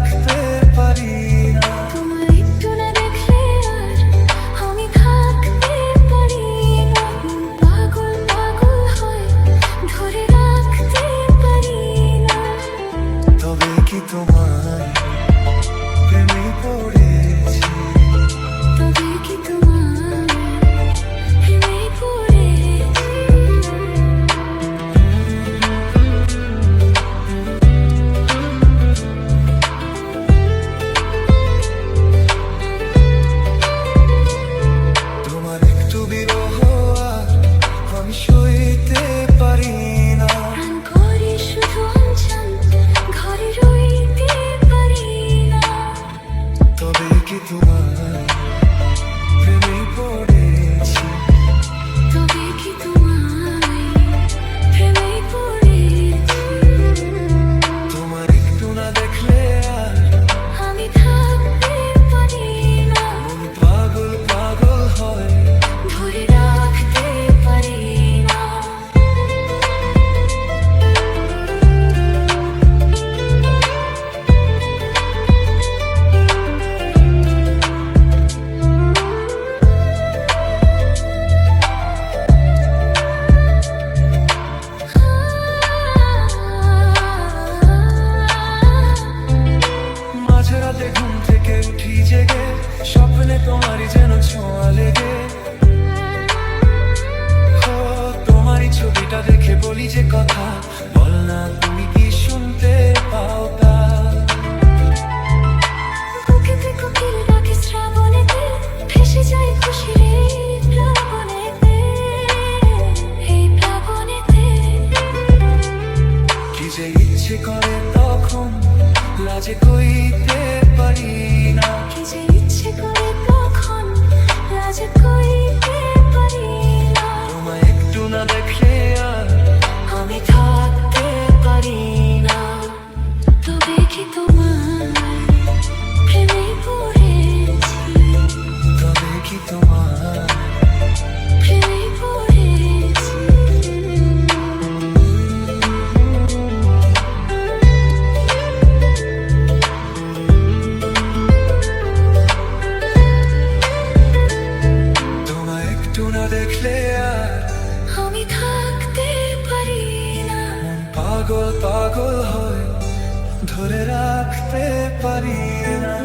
রাখতে পারি না। তোমার একটু না দেখলে আর আমি থাকতে পারি না। পাগল পাগল হয় ধরে রাখতে পারি না। তবে কি তোমার প্রেমে পড়েছি? তবে কি তোমার প্রেমে পড়েছি? তোমার একটু বিরহ আর আমি সইতে পারি না। প্রাণ করে শুধু অঞ্চল ঘরে রইতে পারি না। তবে কি তোমার প্রেমে পড়েছি? তবে কি তোমার প্রেমে পড়েছি? তোমার একটু না দেখলে আর আমি থাকতে পারি না। মন পাগল পাগল হয়। ধরে রাখতে পারি না। মাঝরাতে ঘুম থেকে উঠি জেগে, স্বপ্নে তোমারই যেন ছোঁয়া লেগে। ও তোমারই ছবিটা দেখে বলি যে কথা, বল না তুমি কি শুনতে পাও তা? বুকেতে কোকিল ডাকে শ্রাবণেতে, ভেসে যায় খুশির এই প্লাবনেতে, এই প্লাবনেতে। কি যে ইচ্ছে করে তখন লাজে কইতে পারি না। কি যে ইচ্ছে করে তখন লাজে কইতে পারি না। তোমায় একটু না দেখলে আর আমি থাকতে পারি না। তবে কি তোমার প্রেমে পড়েছি? তবে কি তোমার প্রেমে পড়েছি? তোমায় একটু না দেখলে আর আমি থাকতে পারি না। মন পাগল পাগল হয়, ধরে রাখতে পারি না।